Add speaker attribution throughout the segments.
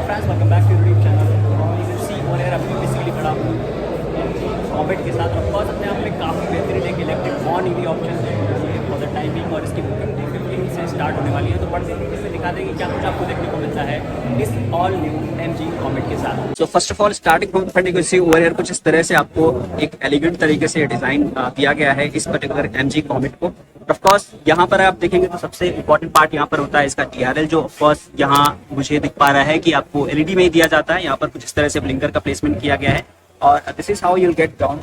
Speaker 1: Friends, welcome back to YouTube channel. You can see over here अभी basically खड़ा हूँ comet के साथ। ऑफ कोर्स अपने आप में काफ़ी बेहतरीन एक इलेक्ट्रिक नॉन ईवी ऑप्शन है फॉर द टाइमिंग, और इसकी बुकिंग 15 से स्टार्ट होने वाली है। तो बढ़ते हैं इसमें दिखा देंगे क्या कुछ आपको देखने को मिलता है इस ऑल न्यू MG कॉमेट के साथ। So first of all starting from front you can see over here कुछ इस तरह से आपको एक एलिगेंट तरीके से डिजाइन दिया गया है इस पर्टिकुलर MG कॉमेट को। ऑफ कोर्स यहाँ पर आप देखेंगे तो सबसे इंपॉर्टेंट पार्ट यहाँ पर होता है इसका TRL, जो ऑफ कोर्स यहाँ मुझे दिख पा रहा है कि आपको LED में ही दिया जाता है। यहाँ पर कुछ इस तरह से ब्लिंकर का प्लेसमेंट किया गया है और this is how you'll get ground.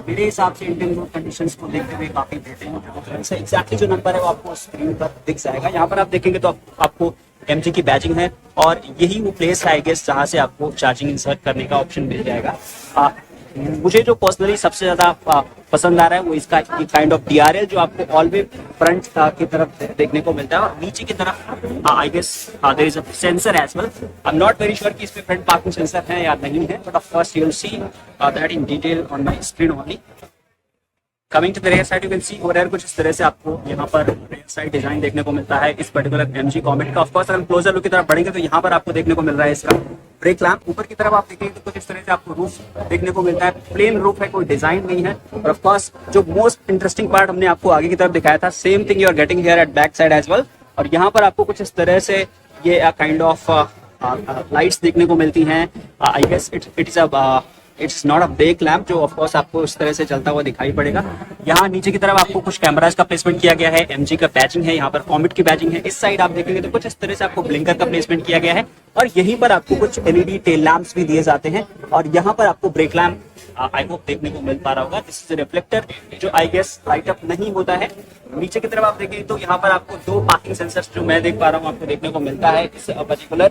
Speaker 1: मेरे हिसाब से इंडियन रोड कंडीशंस को देखते हुए काफी बेहतरीन है। एक्जैक्टली जो नंबर है वो आपको स्क्रीन पर दिख जाएगा। यहाँ पर आप देखेंगे तो आपको MG की बैजिंग है और यही वो प्लेस है आई गेस जहाँ से आपको चार्जिंग इंसर्ट करने का ऑप्शन मिल जाएगा। मुझे जो पर्सनली सबसे ज्यादा पसंद आ रहा है वो इसका काइंड ऑफ TRL जो आपको ऑलवे फ्रंट की तरफ देखने को मिलता है और नीचे की तरफ I guess there is a sensor as well. I am not very sure कि इसमें फ्रंट पार्किंग सेंसर है या नहीं है, but of course you will see that in detail on my screen only. Coming to the rear side you can see over here कुछ इस तरह से आपको यहाँ पर रेयर साइड डिजाइन देखने को मिलता है इस पर्टिकुलर MG कॉमेट का। ऑफ कोर्स अगर हम क्लोजर लुक की तरफ बढ़ेंगे तो यहाँ पर आपको देखने को मिल रहा है इसका ब्रेक लैम्प। ऊपर की तरफ आप देखेंगे तो कुछ इस तरह से आपको रूफ देखने को मिलता है। प्लेन रूफ है, कोई डिजाइन नहीं है। और ऑफ कोर्स जो मोस्ट इंटरेस्टिंग पार्ट हमने आपको आगे की तरफ दिखाया था, same thing you are getting here at back side as well. और यहाँ पर आपको कुछ इस तरह से ये काइंड ऑफ लाइट्स देखने को मिलती हैं। I guess it's not a brake lamp जो ऑफ कोर्स आपको इस तरह से चलता हुआ दिखाई पड़ेगा। यहाँ नीचे की तरफ आपको कुछ कैमरास का प्लेसमेंट किया गया है। MG का बैजिंग है, यहाँ पर कॉमेट की बैजिंग है। इस साइड आप देखेंगे तो कुछ इस तरह से आपको ब्लिंकर का प्लेसमेंट किया गया है और यहीं पर आपको कुछ LED टेल लैंप्स भी दिए जाते हैं और यहाँ पर आपको ब्रेक लैम्प आई होप देखने को मिल पा रहा होगा। दिस इज रिफ्लेक्टर जो आई गेस लाइट अप नहीं होता है। नीचे की तरफ आप देखेंगे तो यहाँ पर आपको 2 पार्किंग सेंसर्स जो मैं देख पा रहा हूँ आपको देखने को मिलता है इस पर्टिकुलर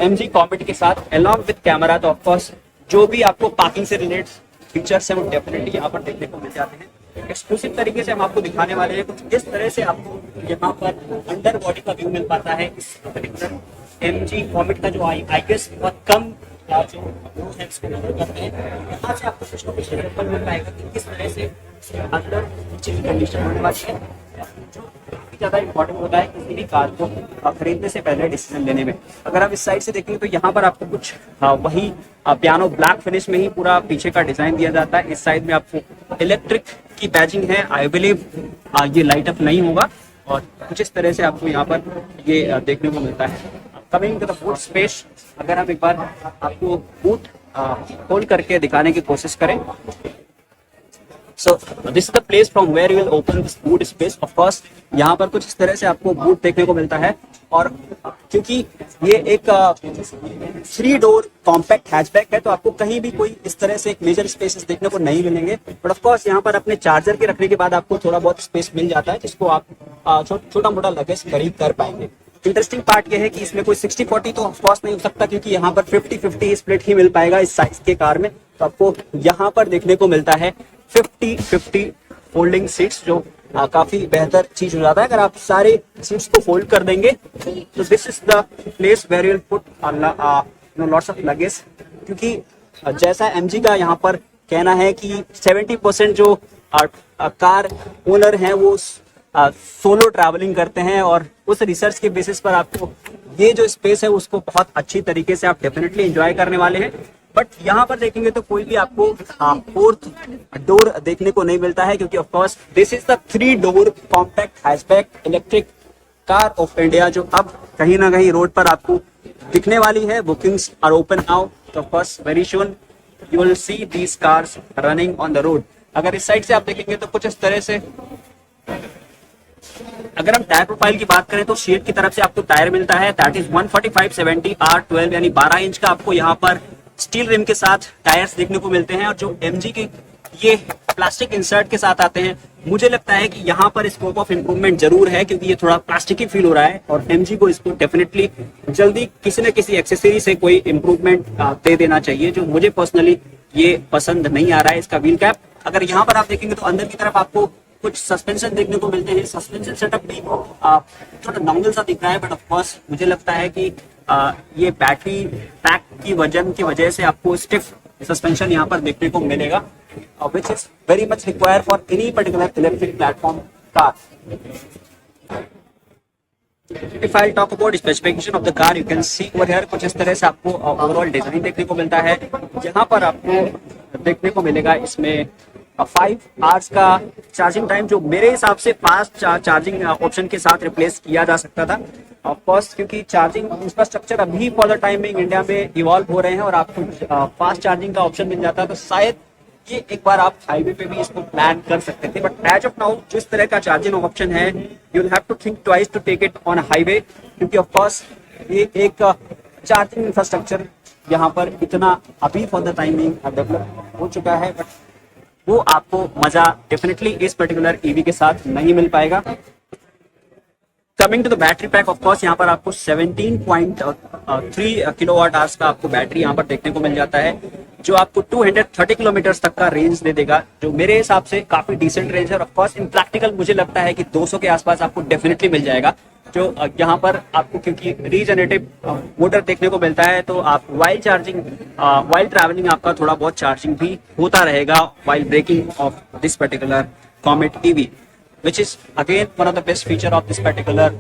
Speaker 1: MG कॉमेट के साथ अलॉन्ग विद कैमरा। तो ऑफ कोर्स जो भी आपको पार्किंग से रिलेटेड फीचर्स हैं वो डेफिनेटली यहाँ पर देखने को मिल जाते हैं। एक्सक्लूसिव तरीके से हम आपको दिखाने वाले हैं कुछ इस तरह से आपको यहाँ पर अंडर बॉडी का व्यू मिल पाता है इस पर्टिकुलर MG कॉमेट का, जो आई गेस बहुत कम जो लोग हैं इसको कवर करते हैं। यहाँ से आपको कुछ ना कुछ एग्जाम्पल मिल पाएगा कि किस तरह से अंदर नीचे की कंडीशन होने वाली है। जो ज्यादा इंपॉर्टेंट होता है किसी भी कार को खरीदने से पहले डिसीजन लेने में। अगर आप इस साइड से देखेंगे तो यहाँ पर आपको कुछ वही पियानो ब्लैक फिनिश में ही पूरा पीछे का डिजाइन दिया जाता है। इस साइड में आपको इलेक्ट्रिक की बैजिंग है। आई बिलीव ये लाइट अप नहीं होगा और कुछ इस तरह से आपको यहाँ पर ये देखने को मिलता है। Coming to the boot space, अगर हम एक बार आपको बूट खोल करके दिखाने की कोशिश करें, so this is the place from where you will open this boot space. Of course यहाँ पर कुछ इस तरह से आपको बूट देखने को मिलता है और क्योंकि ये एक 3 डोर कॉम्पैक्ट हैचबैक है तो आपको कहीं भी कोई इस तरह से एक मेजर स्पेसेस देखने को नहीं मिलेंगे। बट ऑफ कोर्स यहाँ पर अपने चार्जर के रखने के बाद आपको थोड़ा बहुत स्पेस मिल जाता है जिसको आप छोटा मोटा लगेज खरीद कर पाएंगे। इंटरेस्टिंग पार्ट ये है कि इसमें कोई 60-40 तो ऑफ कोर्स नहीं हो सकता क्योंकि यहाँ पर 50-50 स्प्लिट ही मिल पाएगा इस साइज के कार में। तो आपको यहाँ पर देखने को मिलता है 50-50 फोल्डिंग सीट्स जो काफी बेहतर चीज हो जाता है। अगर आप सारे सीट्स को फोल्ड कर देंगे तो this is the place where you will put lots of luggage, क्योंकि जैसा MG का यहाँ पर कहना है कि 70% जो कार ओनर हैं वो सोलो ट्रैवलिंग करते हैं और उस रिसर्च के बेसिस पर आपको ये जो स्पेस है उसको बहुत अच्छी तरीके से आप डेफिनेटली एंजॉय करने वाले हैं। बट यहाँ पर देखेंगे तो कोई भी आपको 4th डोर देखने को नहीं मिलता है क्योंकि ऑफ course this is the 3 door compact hatchback electric car of India जो अब कहीं ना कहीं रोड पर आपको दिखने वाली है। बुकिंग्स आर ओपन नाउ, तो of course very soon you will see these cars running on the road. अगर इस साइड से आप देखेंगे तो कुछ इस तरह से, अगर हम टायर प्रोफाइल की बात करें तो शेड की तरफ से आपको टायर मिलता है दैट इज 145/70 R12 यानी 12 इंच का आपको यहाँ पर स्टील रिम के साथ टायर्स देखने को मिलते हैं। और जो MG के ये प्लास्टिक इंसर्ट के साथ आते हैं, मुझे लगता है कि यहाँ पर स्कोप ऑफ इम्प्रूवमेंट जरूर है क्योंकि ये थोड़ा प्लास्टिकी फील हो रहा है और MG को इसको डेफिनेटली जल्दी किसी न किसी एक्सेसरी से कोई इम्प्रूवमेंट दे देना चाहिए, जो मुझे पर्सनली ये पसंद नहीं आ रहा है इसका व्हील कैप। अगर यहाँ पर आप देखेंगे तो अंदर की तरफ आपको कुछ सस्पेंशन देखने को मिलते हैं। सस्पेंशन सेटअप भी थोड़ा नॉर्मल सा दिख रहा है बट ऑफ कोर्स मुझे लगता है कि ये बैटरी पैक की वजन की वजह से आपको स्टिफ सस्पेंशन यहाँ पर देखने को मिलेगा, which is very much required for any particular electric platform car. If I'll talk about specification of the car, you can see over here कुछ इस तरह से आपको ओवरऑल डिजाइन देखने को मिलता है। यहाँ पर आपको देखने को मिलेगा इसमें 5 आवर्स का चार्जिंग टाइम, जो मेरे हिसाब से फास्ट चार्जिंग ऑप्शन के साथ रिप्लेस किया जा सकता था। ऑफ कोर्स क्योंकि चार्जिंग इंफ्रास्ट्रक्चर अभी फॉर द टाइमिंग इंडिया में इवॉल्व हो रहे हैं और आपको फास्ट चार्जिंग का ऑप्शन मिल जाता है, तो शायद ये एक बार आप हाईवे पे भी इसको प्लान कर सकते थे। बट एज ऑफ नाउ जिस तरह का चार्जिंग ऑप्शन है, you will have to think twice to take it on highway, क्योंकि ऑफ कोर्स ये एक चार्जिंग इंफ्रास्ट्रक्चर यहाँ पर इतना अभी फॉर द टाइमिंग डेवलप हो चुका है, बट वो आपको मजा डेफिनेटली इस पर्टिकुलर ईवी के साथ नहीं मिल पाएगा। Coming to the battery pack, of course यहाँ पर आपको 17.3 किलोवाट आवर्स का आपको बैटरी यहाँ पर देखने को मिल जाता है, जो आपको 230 किलोमीटर तक का रेंज दे देगा, जो मेरे हिसाब से काफी डिसेंट रेंज है। ऑफ कोर्स इन प्रैक्टिकल मुझे लगता है कि 200 के आसपास आपको डेफिनेटली मिल जाएगा, जो यहाँ पर आपको क्योंकि रीजनरेटिव मोटर देखने को मिलता है, तो आप वाइल ट्रैवलिंग आपका थोड़ा बहुत चार्जिंग भी होता रहेगा while breaking of this particular Comet EV, which is again one of the best feature of this particular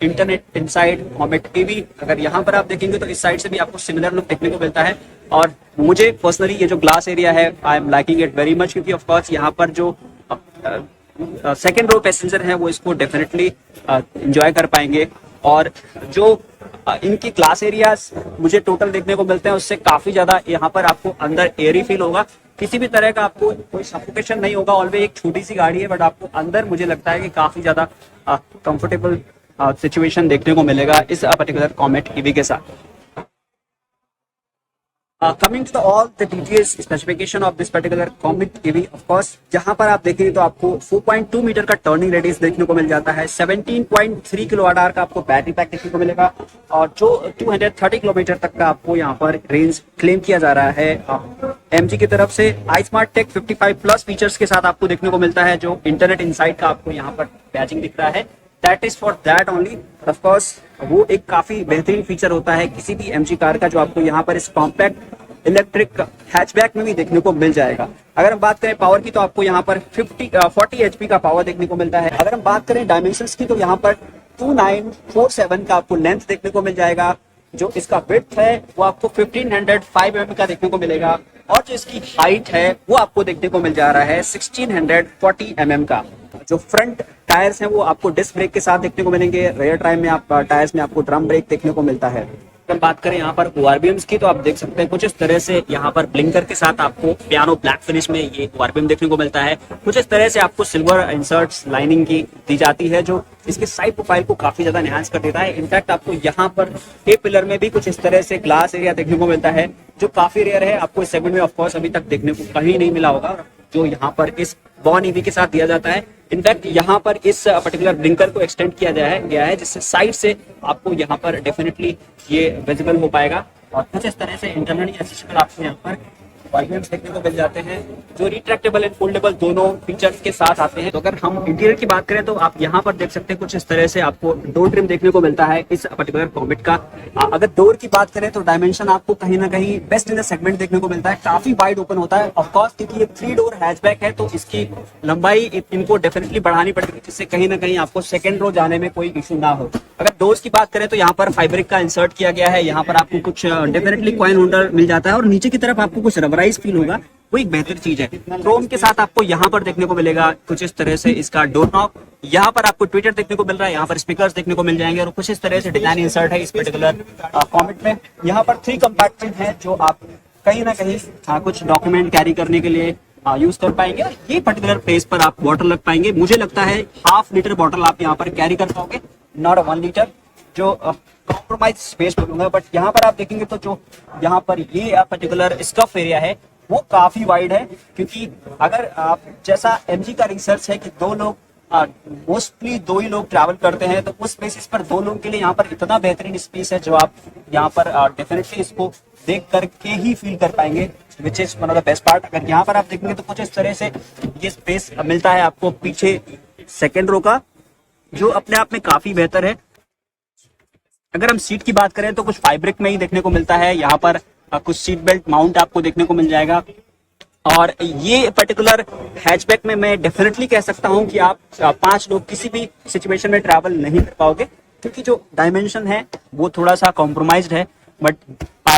Speaker 1: internet inside comet EV. अगर यहाँ पर आप देखेंगे तो इस साइड से भी आपको सिमिलर लुक देखने को मिलता है, और मुझे पर्सनली ये जो ग्लास एरिया है I am liking it very much, क्योंकि ऑफ कोर्स यहाँ पर जो सेकेंड रो पैसेंजर हैं वो इसको डेफिनेटली एंजॉय कर पाएंगे, और जो इनकी क्लास एरियाज मुझे टोटल देखने को मिलते हैं उससे काफी ज्यादा यहाँ पर आपको अंदर एयरी फील होगा। किसी भी तरह का आपको कोई सफोकेशन नहीं होगा। ऑलवेज एक छोटी सी गाड़ी है, बट आपको अंदर मुझे लगता है कि काफी ज्यादा कंफर्टेबल सिचुएशन देखने को मिलेगा इस पर्टिकुलर कॉमेट ईवी के साथ। Coming to all the details specification of this particular Comet EV, of course जहां पर आप देखेंगे तो आपको 4.2 मीटर का टर्निंग रेडियस देखने को मिल जाता है, 17.3 किलोवाट आवर का आपको बैटरी पैक देखने को मिलेगा, और जो 230 किलोमीटर तक का आपको यहाँ पर रेंज क्लेम किया जा रहा है एमजी की तरफ से। iSmartTech 55 प्लस फीचर्स के साथ आपको देखने को मिलता है, जो इंटरनेट इनसाइड का आपको यहाँ पर बैजिंग दिख रहा है, that is for that only. Of course वो एक काफी बेहतरीन फीचर होता है किसी भी एमजी कार का, जो आपको यहाँ पर इस कॉम्पैक्ट इलेक्ट्रिक हैचबैक में भी देखने को मिल जाएगा। अगर हम बात करें पावर की तो आपको यहाँ पर 40 एचपी का पावर देखने को मिलता है। अगर हम बात करें डायमेंशंस की तो यहाँ पर 2947 का आपको लेंथ देखने को मिल जाएगा, जो इसका विड्थ है वो आपको 1505 mm का देखने को मिलेगा, और जो इसकी हाइट है वो आपको देखने को मिल जा रहा है 1640 mm का। जो फ्रंट टायर्स हैं वो आपको डिस्क ब्रेक के साथ देखने को मिलेंगे, रेयर टायर्स में आपको ड्रम ब्रेक देखने को मिलता है। अगर बात करें यहाँ पर ORBMs की तो आप देख सकते हैं कुछ इस तरह से यहाँ पर ब्लिंकर के साथ आपको पियानो ब्लैक फिनिश में ये ORBM देखने को मिलता है। कुछ इस तरह से आपको सिल्वर इंसर्ट्स लाइनिंग की दी जाती है, जो इसके साइड प्रोफाइल को काफी ज्यादा एनहांस कर देता है। इनफैक्ट आपको यहाँ पर ए पिलर में भी कुछ इस तरह से ग्लास एरिया देखने को मिलता है, जो काफी रेयर है, आपको इस सेगमेंट में ऑफकोर्स अभी तक देखने को कहीं नहीं मिला होगा, जो यहाँ पर इस बॉर्न ईवी के साथ दिया जाता है। इनफैक्ट यहाँ पर इस पर्टिकुलर ब्लिंकर को एक्सटेंड किया गया है जिससे साइड से आपको यहाँ पर डेफिनेटली ये विजिबल हो पाएगा, और कुछ इस तरह से इंटरनली एक्सेसिबल आपको यहाँ पर वॉल्यूम्स देखने को मिल जाते हैं, जो रिट्रैक्टेबल एंड फोल्डेबल दोनों फीचर्स के साथ आते हैं। तो अगर हम इंटीरियर की बात करें तो आप यहाँ पर देख सकते हैं कुछ इस तरह से आपको डोर ट्रिम देखने को मिलता है इस पर्टिकुलर कॉमेट का। अगर डोर की बात करें तो डायमेंशन आपको कहीं ना कहीं बेस्ट इन द सेगमेंट देखने को मिलता है, काफी वाइड ओपन होता है। ऑफकोर्स क्योंकि ये 3 डोर हैचबैक है तो इसकी लंबाई इनको डेफिनेटली बढ़ानी पड़ेगी, जिससे कहीं ना कहीं आपको सेकंड रो जाने में कोई इशू ना हो। अगर डोर्स की बात करें तो यहाँ पर फैब्रिक का इंसर्ट किया गया है, यहाँ पर आपको कुछ डेफिनेटली कॉइन होल्डर मिल जाता है, और नीचे की तरफ आपको कुछ रबराइज फील होगा, वो एक बेहतर चीज है। क्रोम के साथ आपको यहाँ पर देखने को मिलेगा कुछ इस तरह से इसका डोर नॉब, यहाँ पर आपको ट्विटर देखने को मिल रहा है, यहाँ पर स्पीकर्स देखने को मिल जाएंगे, और कुछ इस तरह से डिजाइन इंसर्ट है इस पर्टिकुलर कॉमेट में। यहाँ पर 3 कंपार्टमेंट है जो आप कहीं ना कहीं कुछ डॉक्यूमेंट कैरी करने के लिए यूज कर पाएंगे, और ये पर्टिकुलर प्लेस पर आप बॉटल रख पाएंगे। मुझे लगता है 1/2 लीटर बॉटल आप यहाँ पर कैरी कर पाओगे, नॉट 1 लीटर, जो कॉम्प्रोमाइज स्पेस बोलूंगा। बट यहाँ पर आप देखेंगे तो जो यहाँ पर ये पर्टिकुलर स्टफ एरिया है वो काफी वाइड है, क्योंकि अगर आप जैसा एमजी का रिसर्च है कि 2 लोग मोस्टली 2 ही लोग ट्रैवल करते हैं, तो उस बेसिस पर 2 लोगों के लिए यहाँ पर इतना बेहतरीन स्पेस है जो आप यहाँ पर डेफिनेटली इसको देख करके ही फील कर पाएंगे, which is one of the best part. अगर यहाँ पर आप देखेंगे तो कुछ इस तरह से ये स्पेस मिलता है आपको पीछे सेकेंड रो का, जो अपने आप में काफी बेहतर है। अगर हम सीट की बात करें तो कुछ फैब्रिक में ही देखने को मिलता है, यहाँ पर कुछ सीट बेल्ट माउंट आपको देखने को मिल जाएगा, और ये पर्टिकुलर हैचबैक में मैं डेफिनेटली कह सकता हूं कि आप 5 लोग किसी भी सिचुएशन में ट्रैवल नहीं कर पाओगे। क्योंकि जो डायमेंशन है वो थोड़ा सा कॉम्प्रोमाइज्ड है, बट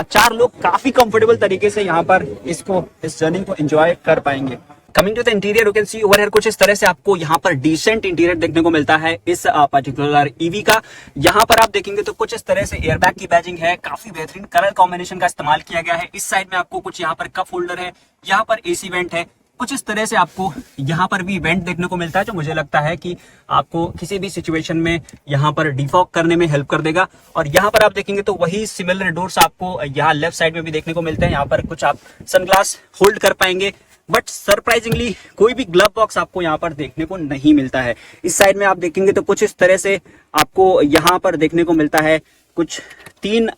Speaker 1: 4 लोग काफी कंफर्टेबल तरीके से यहाँ पर इस जर्नी को एंजॉय कर पाएंगे। Coming to the interior, you can see over here कुछ इस तरह से आपको यहाँ पर डिसेंट इंटीरियर देखने को मिलता है इस पर्टिकुलर ईवी का। यहाँ पर आप देखेंगे तो कुछ इस तरह से एयरबैग की बैजिंग है, काफी बेहतरीन कलर कॉम्बिनेशन का इस्तेमाल किया गया है। इस साइड में आपको कुछ यहाँ पर कप होल्डर है, यहाँ पर एसी वेंट है, कुछ इस तरह से आपको यहाँ पर भी वेंट देखने को मिलता है, जो मुझे लगता है कि आपको किसी भी सिचुएशन में यहाँ पर डिफॉग करने में हेल्प कर देगा। और यहाँ पर आप देखेंगे तो वही सिमिलर डोर्स आपको यहाँ लेफ्ट साइड में भी देखने को मिलते हैं। यहाँ पर कुछ आप सनग्लास होल्ड कर पाएंगे, बट सरप्राइजिंगली कोई भी ग्लव बॉक्स आपको यहाँ पर देखने को नहीं मिलता है। इस साइड में आप देखेंगे तो कुछ इस तरह से आपको यहाँ पर देखने को मिलता है कुछ 3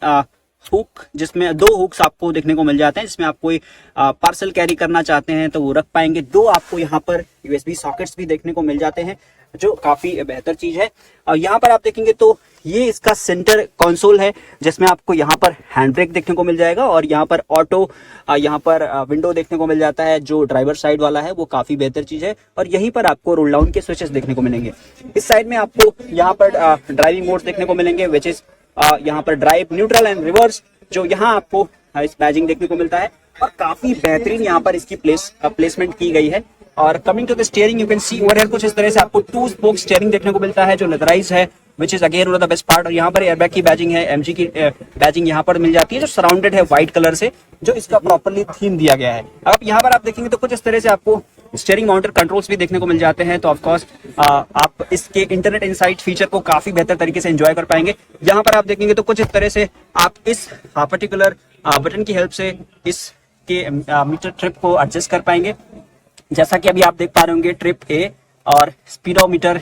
Speaker 1: हुक, जिसमें 2 हुक्स आपको देखने को मिल जाते हैं, जिसमें आप कोई पार्सल कैरी करना चाहते हैं तो वो रख पाएंगे। 2 आपको यहाँ पर यूएसबी सॉकेट्स भी देखने को मिल जाते हैं, जो काफी बेहतर चीज है। और यहाँ पर आप देखेंगे तो ये इसका सेंटर कंसोल है, जिसमें आपको यहाँ पर हैंड ब्रेक देखने को मिल जाएगा और यहाँ पर ऑटो यहाँ पर विंडो देखने को मिल जाता है, जो ड्राइवर साइड वाला है वो काफी बेहतर चीज है। और यहीं पर आपको रोल डाउन के स्विचेस देखने को मिलेंगे। इस साइड में आपको यहाँ पर ड्राइविंग मोड्स देखने को मिलेंगे, विच इज यहाँ पर ड्राइव, न्यूट्रल एंड रिवर्स, जो यहाँ आपको इस बैजिंग देखने को मिलता है। और काफी बेहतरीन यहाँ पर इसकी प्लेसमेंट की गई है। और coming to the steering, you can see over here कुछ इस तरह से आपको 2 स्पोक स्टीयरिंग देखने को मिलता है, जो लेदराइज है, which is again one of the best part. और यहाँ पर एयरबैग की बैजिंग है, एमजी की बैजिंग यहाँ पर मिल जाती है, जो सराउंडेड है व्हाइट कलर से, जो इसका प्रॉपर्ली थीम दिया गया है। अब यहाँ पर आप देखेंगे तो कुछ इस तरह से आपको स्टीयरिंग माउंटेड कंट्रोल्स भी देखने को मिल जाते हैं। तो ऑफकोर्स आप इसके इंटरनेट इनसाइट फीचर को काफी बेहतर तरीके से एंजॉय कर पाएंगे। यहाँ पर आप देखेंगे तो कुछ इस तरह से आप इस पर्टिकुलर बटन की हेल्प से इसके मीटर ट्रिप को एडजस्ट कर पाएंगे। जैसा कि अभी आप देख पा रहे होंगे, ट्रिप ए और स्पीडोमीटर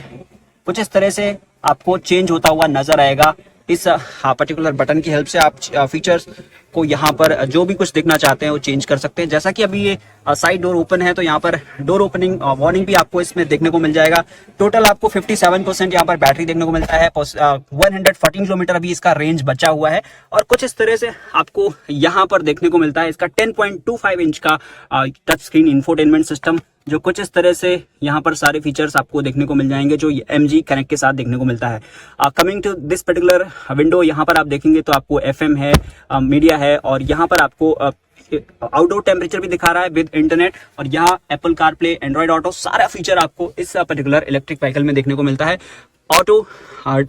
Speaker 1: कुछ इस तरह से आपको चेंज होता हुआ नजर आएगा। इस पर्टिकुलर बटन की हेल्प से आप फीचर्स को यहाँ पर जो भी कुछ देखना चाहते हैं वो चेंज कर सकते हैं। जैसा कि अभी ये साइड डोर ओपन है, तो यहाँ पर डोर ओपनिंग वार्निंग भी आपको इसमें देखने को मिल जाएगा। टोटल आपको 57% यहाँ पर बैटरी देखने को मिलता है। 114 किलोमीटर अभी इसका रेंज बचा हुआ है। और कुछ इस तरह से आपको यहाँ पर देखने को मिलता है इसका 10.25 इंच का टच स्क्रीन इंफोटेनमेंट सिस्टम, जो कुछ इस तरह से यहाँ पर सारे फीचर्स आपको देखने को मिल जाएंगे, जो MG कनेक्ट के साथ देखने को मिलता है। Coming to this particular window, यहाँ पर आप देखेंगे तो आपको FM है, मीडिया है, और यहाँ पर आपको आउटडोर टेम्परेचर भी दिखा रहा है विद इंटरनेट। और यहाँ एप्पल कारप्ले, एंड्रॉइड ऑटो, सारा फीचर आपको इस पर्टिकुलर इलेक्ट्रिक व्हीकल में देखने को मिलता है। ऑटो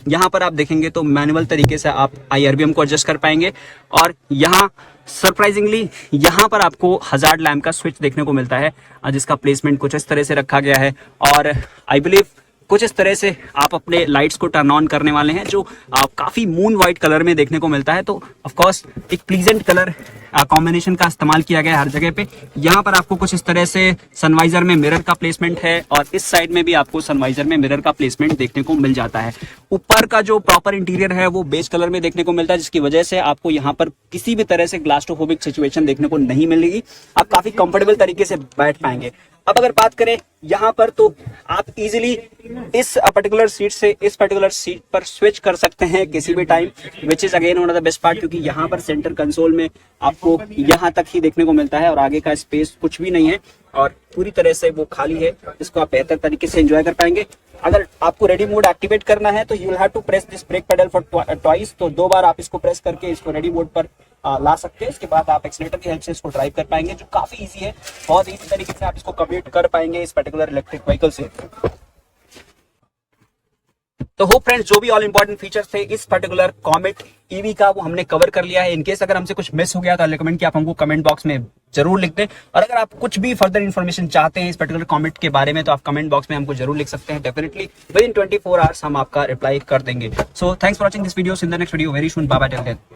Speaker 1: यहाँ पर आप देखेंगे तो मैनुअल तरीके से आप IRBM को एडजस्ट कर पाएंगे। और यहाँ सरप्राइजिंगली यहाँ पर आपको हजार्ड लैम्प का स्विच देखने को मिलता है, जिसका प्लेसमेंट कुछ इस तरह से रखा गया है। और आई बिलीव कुछ इस तरह से आप अपने लाइट्स को टर्न ऑन करने वाले हैं, जो काफी मून वाइट कलर में देखने को मिलता है। तो ऑफ कोर्स एक प्लीजेंट कलर कॉम्बिनेशन का इस्तेमाल किया गया है हर जगह पे। यहाँ पर आपको कुछ इस तरह से सनवाइजर में मिरर का प्लेसमेंट है, और इस साइड में भी आपको सनवाइजर में मिरर का प्लेसमेंट देखने को मिल जाता है। ऊपर का जो प्रॉपर इंटीरियर है वो बेज कलर में देखने को मिलता है, जिसकी वजह से आपको यहाँ पर किसी भी तरह से ग्लास्ट्रोफोबिक सिचुएशन देखने को नहीं मिलेगी। आप काफी कंफर्टेबल तरीके से बैठ पाएंगे। अब अगर बात करें यहाँ पर, तो आप इजीली इस पर्टिकुलर सीट से इस पर्टिकुलर सीट पर स्विच कर सकते हैं किसी भी time, which is again one of the best part, क्योंकि यहाँ पर सेंटर कंसोल में आपको यहाँ तक ही देखने को मिलता है और आगे का स्पेस कुछ भी नहीं है, और पूरी तरह से वो खाली है, जिसको आप बेहतर तरीके से एंजॉय कर पाएंगे। अगर आपको रेडी मोड एक्टिवेट करना है तो you will have to press this brake pedal for twice, तो 2 बार आप इसको प्रेस करके इसको रेडी मोड पर ला सकते हैं। इसके बाद आप एक्सीलेटर की हेल्प से इसको ड्राइव कर पाएंगे, जो काफी इजी है। बहुत इजी तरीके से आप इसको कम्यूट कर पाएंगे इस पर्टिकुलर इलेक्ट्रिक व्हीकल से। तो होप फ्रेंड्स, जो भी ऑल इंपॉर्टेंट फीचर्स थे इस पर्टिकुलर कॉमेट ईवी का, वो हमने कवर कर लिया है। इनकेस अगर हमसे कुछ मिस हो गया तो रिकमेंड कि आप हमको कमेंट बॉक्स में जरूर लिख दें। और अगर आप कुछ भी फर्दर इन्फॉर्मेशन चाहते हैं इस पर्टिकुलर कॉमेट के बारे में, तो आप कमेंट बॉक्स में हमको जरूर लिख सकते हैं। डेफिनेटली विद इन 24 आवर्स हम आपका रिप्लाई कर देंगे। So thanks for watching this video. In the next video very soon, bye bye, till then.